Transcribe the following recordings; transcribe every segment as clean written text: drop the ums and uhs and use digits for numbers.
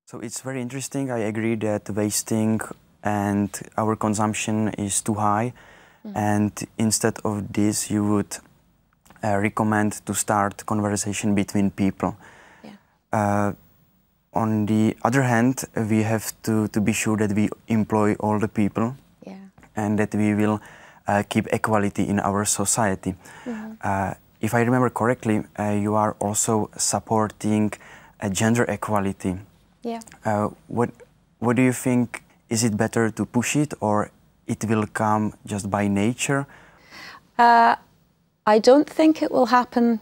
So it's very interesting. I agree that wasting and our consumption is too high. And instead of this, you would recommend to start conversation between people. Yeah. On the other hand, we have to be sure that we employ all the people, yeah, and that we will keep equality in our society. If I remember correctly, you are also supporting gender equality. Yeah. What do you think? Is it better to push it, or it will come just by nature? I don't think it will happen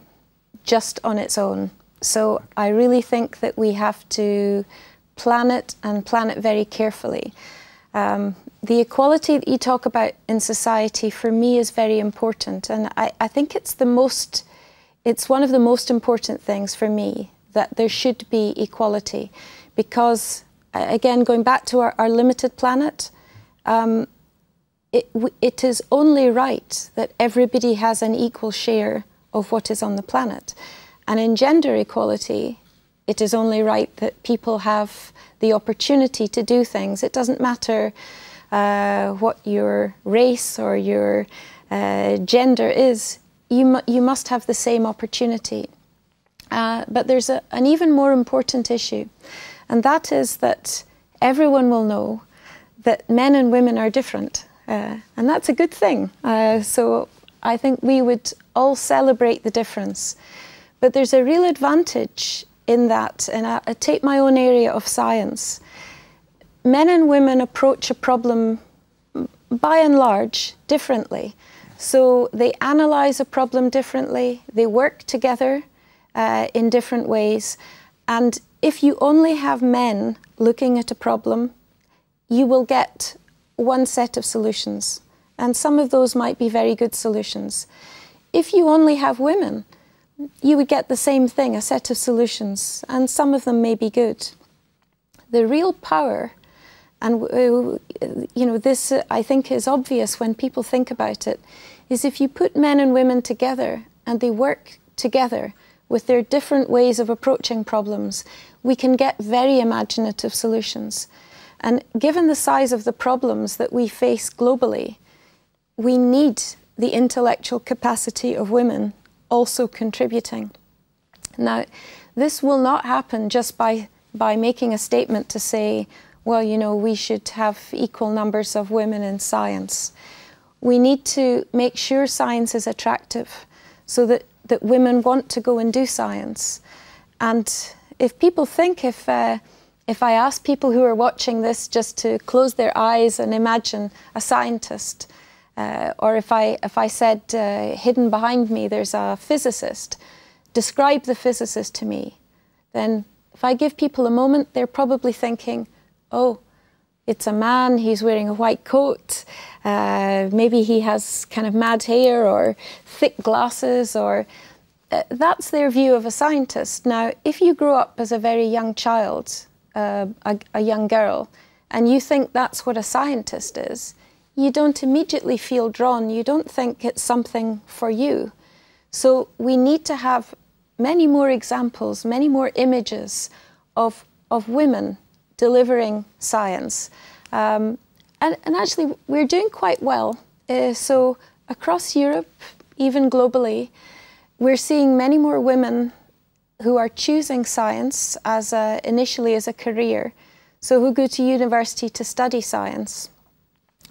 just on its own. So I really think that we have to plan it and plan it very carefully. The equality that you talk about in society for me is very important, and I think it's one of the most important things for me, that there should be equality, because again, going back to our limited planet, it is only right that everybody has an equal share of what is on the planet. And in gender equality, it is only right that people have the opportunity to do things. It doesn't matter what your race or your gender is, you must have the same opportunity. But there's an even more important issue, and that is that everyone will know that men and women are different. And that's a good thing. So I think we would all celebrate the difference. But there's a real advantage in that, and I take my own area of science. Men and women approach a problem, by and large, differently. So they analyse a problem differently, they work together in different ways, and if you only have men looking at a problem, you will get one set of solutions, and some of those might be very good solutions. If you only have women, you would get the same thing, a set of solutions, and some of them may be good. The real power, and you know, this I think is obvious when people think about it, is if you put men and women together and they work together with their different ways of approaching problems, we can get very imaginative solutions. And given the size of the problems that we face globally, we need the intellectual capacity of women also contributing. Now, this will not happen just by making a statement to say, well, you know, we should have equal numbers of women in science. We need to make sure science is attractive so that women want to go and do science. And if people think, if I ask people who are watching this just to close their eyes and imagine a scientist, or if I said hidden behind me there's a physicist, describe the physicist to me, then if I give people a moment, they're probably thinking, oh, it's a man, he's wearing a white coat, maybe he has kind of mad hair or thick glasses, or that's their view of a scientist. Now, if you grow up as a very young child, a young girl, and you think that's what a scientist is, you don't immediately feel drawn, you don't think it's something for you. So we need to have many more examples, many more images of women delivering science. And actually, we're doing quite well. So across Europe, even globally, we're seeing many more women who are choosing science as initially as a career, so who go to university to study science.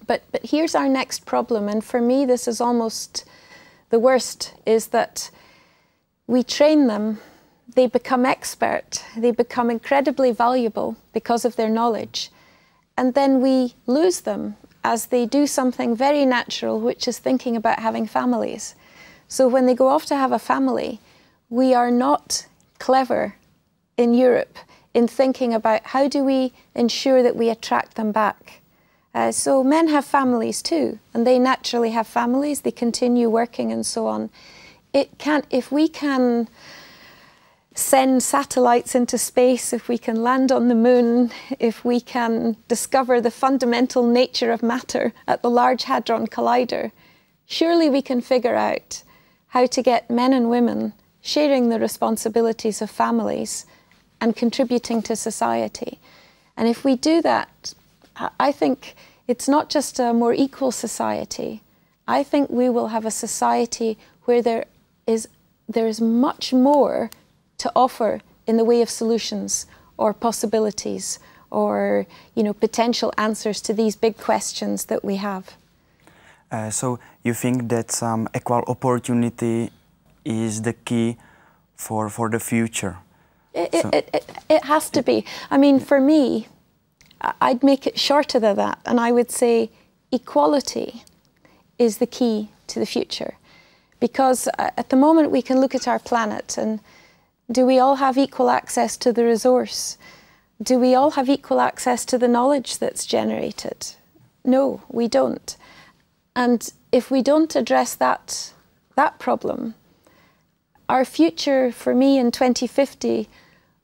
But here's our next problem, and for me this is almost the worst, is that we train them, they become expert, they become incredibly valuable because of their knowledge, and then we lose them as they do something very natural, which is thinking about having families. So when they go off to have a family, we are not clever in Europe in thinking about how do we ensure that we attract them back. So men have families too, and they naturally have families, they continue working and so on. If we can send satellites into space, if we can land on the moon, if we can discover the fundamental nature of matter at the Large Hadron Collider, surely we can figure out how to get men and women sharing the responsibilities of families and contributing to society. And if we do that, I think it's not just a more equal society. I think we will have a society where there is much more to offer in the way of solutions or possibilities or, you know, potential answers to these big questions that we have. So you think that equal opportunity is the key for the future? It has to be. I mean, for me, I'd make it shorter than that, and I would say equality is the key to the future. Because at the moment we can look at our planet and do we all have equal access to the resource? Do we all have equal access to the knowledge that's generated? No, we don't. And if we don't address that problem, our future for me in 2050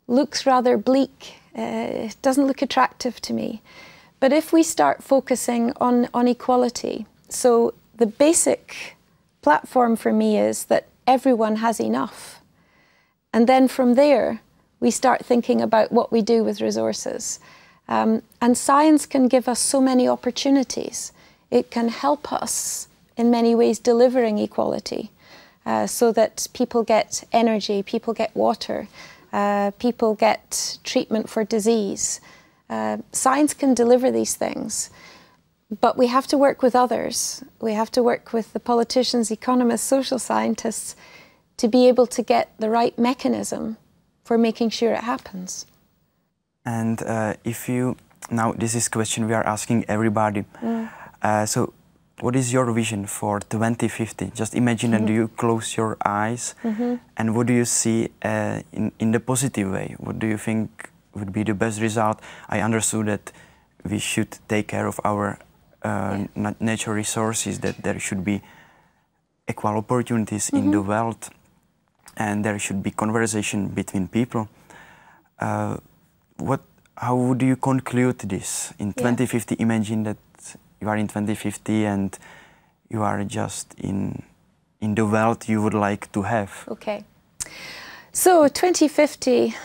looks rather bleak. It doesn't look attractive to me. But if we start focusing on equality, so the basic platform for me is that everyone has enough. And then from there, we start thinking about what we do with resources. And science can give us so many opportunities. It can help us in many ways delivering equality so that people get energy, people get water, people get treatment for disease. Science can deliver these things, but we have to work with others. We have to work with the politicians, economists, social scientists to be able to get the right mechanism for making sure it happens. And if you, now this is a question we are asking everybody. So what is your vision for 2050? Just imagine and you close your eyes and what do you see in the positive way? What do you think would be the best result? I understood that we should take care of our natural resources, that there should be equal opportunities in the world and there should be conversation between people. How would you conclude this in 2050? Imagine that you are in 2050 and you are just in the world you would like to have. Okay. So 2050,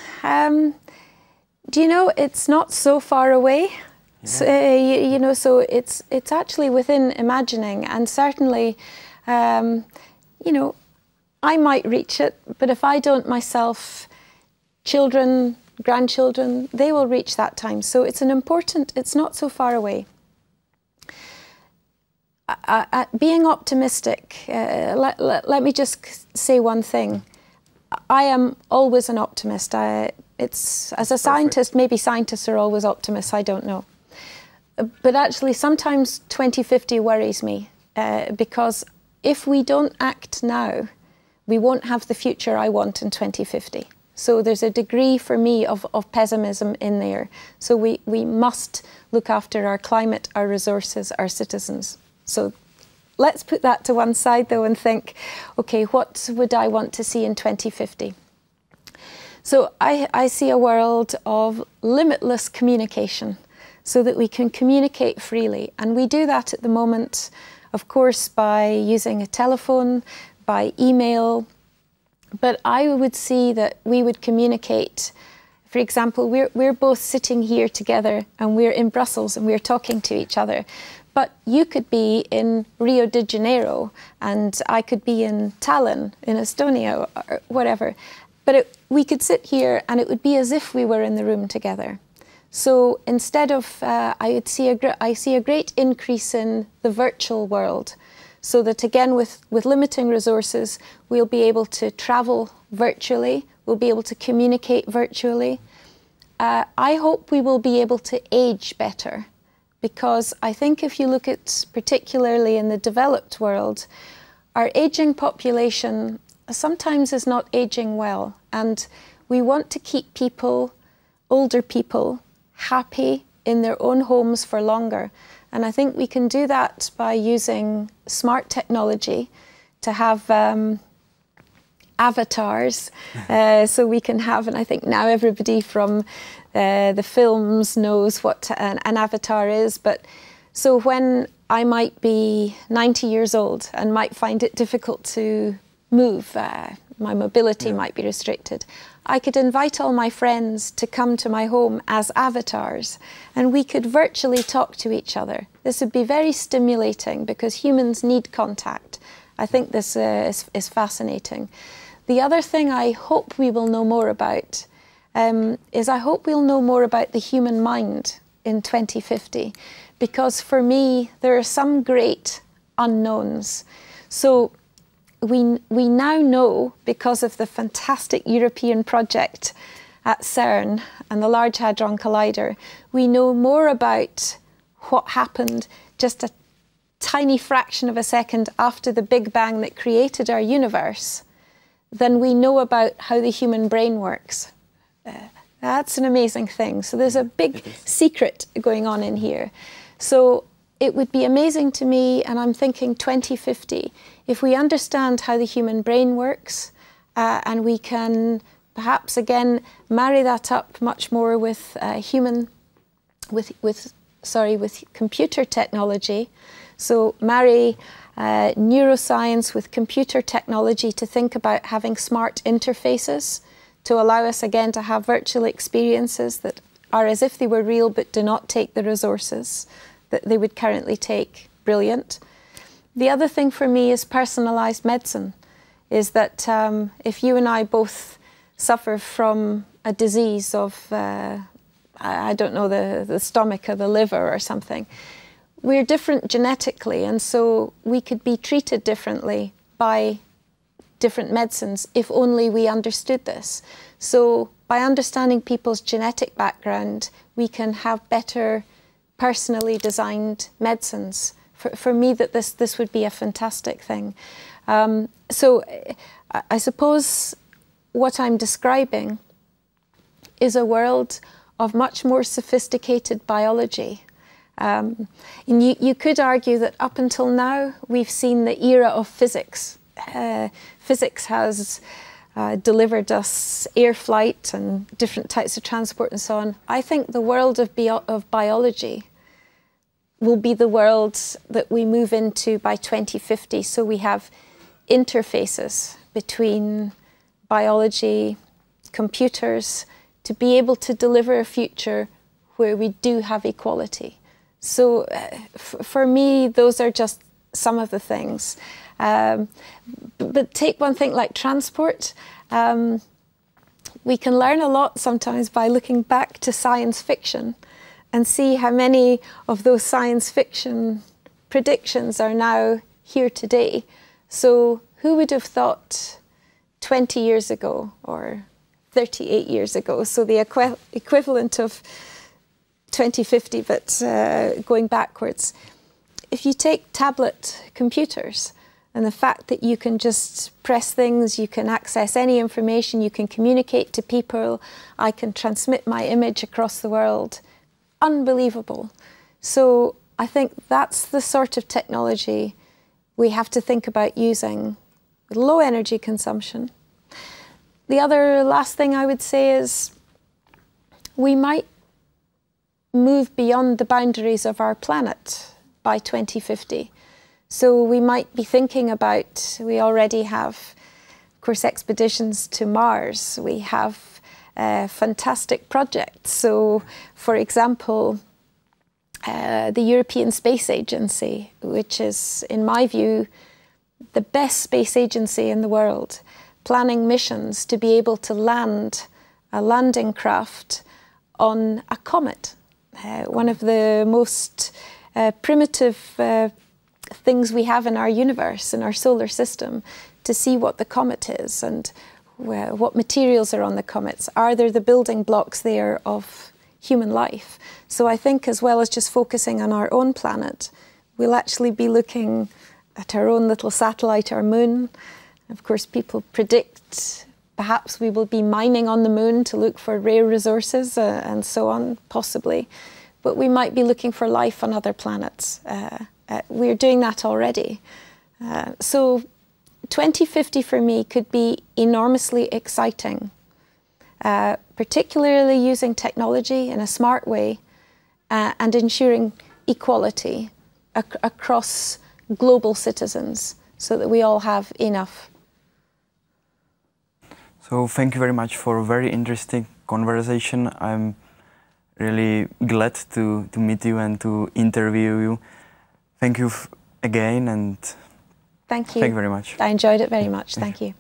do you know, it's not so far away. Yeah. So, you know, so it's actually within imagining, and certainly, you know, I might reach it, but if I don't myself, children, grandchildren, they will reach that time. So it's it's not so far away. Being optimistic, let me just say one thing. I am always an optimist. As a scientist, maybe scientists are always optimists, I don't know. But actually sometimes 2050 worries me because if we don't act now, we won't have the future I want in 2050. So there's a degree for me of pessimism in there. So we must look after our climate, our resources, our citizens. So let's put that to one side though and think, okay, what would I want to see in 2050? So I see a world of limitless communication so that we can communicate freely. And we do that at the moment, of course, by using a telephone, by email. But I would see that we would communicate. For example, we're both sitting here together and we're in Brussels and we're talking to each other. But you could be in Rio de Janeiro and I could be in Tallinn, in Estonia, or whatever. But we could sit here and it would be as if we were in the room together. So instead of, I see a great increase in the virtual world. So that again, with limiting resources, we'll be able to travel virtually, we'll be able to communicate virtually. I hope we will be able to age better, because I think if you look at, particularly in the developed world, our aging population sometimes is not aging well. And we want to keep people, older people, happy in their own homes for longer. And I think we can do that by using smart technology to have avatars. So we can have, and I think now everybody from the films knows what an avatar is. But so when I might be 90 years old and might find it difficult to move, my mobility might be restricted. I could invite all my friends to come to my home as avatars, and we could virtually talk to each other. This would be very stimulating because humans need contact. I think this is fascinating. The other thing I hope we will know more about is I hope we'll know more about the human mind in 2050, because for me there are some great unknowns. So we now know, because of the fantastic European project at CERN and the Large Hadron Collider, we know more about what happened just a tiny fraction of a second after the Big Bang that created our universe than we know about how the human brain works. That's an amazing thing. So there's a big secret going on in here. So it would be amazing to me, and I'm thinking 2050, if we understand how the human brain works, and we can perhaps again marry that up much more with with computer technology. So marry neuroscience with computer technology to think about having smart interfaces to allow us again to have virtual experiences that are as if they were real but do not take the resources that they would currently take. Brilliant. The other thing for me is personalised medicine, is that if you and I both suffer from a disease of, I don't know, the stomach or the liver or something, we're different genetically, and so we could be treated differently by different medicines if only we understood this. So by understanding people's genetic background, we can have better personally designed medicines. For me, that this would be a fantastic thing. So I suppose what I'm describing is a world of much more sophisticated biology. And you could argue that up until now, we've seen the era of physics. Physics has delivered us air flight and different types of transport and so on. I think the world of biology will be the world that we move into by 2050. So we have interfaces between biology, computers, to be able to deliver a future where we do have equality. So for me, those are just some of the things. But take one thing like transport. We can learn a lot sometimes by looking back to science fiction and see how many of those science fiction predictions are now here today. So who would have thought 20 years ago or 38 years ago, so the equivalent of 2050, but going backwards. If you take tablet computers and the fact that you can just press things, you can access any information, you can communicate to people, I can transmit my image across the world, unbelievable. So I think that's the sort of technology we have to think about using with low energy consumption. The other last thing I would say is we might move beyond the boundaries of our planet by 2050. So we might be thinking about, we already have, of course, expeditions to Mars. We have fantastic projects. So, for example, the European Space Agency, which is, in my view, the best space agency in the world, planning missions to be able to land a landing craft on a comet. One of the most primitive things we have in our universe, in our solar system, to see what the comet is and what materials are on the comets. Are there the building blocks there of human life? So I think, as well as just focusing on our own planet, we'll actually be looking at our own little satellite, our moon. Of course, people predict perhaps we will be mining on the moon to look for rare resources and so on, possibly. But we might be looking for life on other planets. We're doing that already. So 2050 for me could be enormously exciting, particularly using technology in a smart way and ensuring equality across global citizens so that we all have enough. So thank you very much for a very interesting conversation. I'm really glad to meet you and to interview you. Thank you again, and thank you. Thank you very much. I enjoyed it very much. Thank you.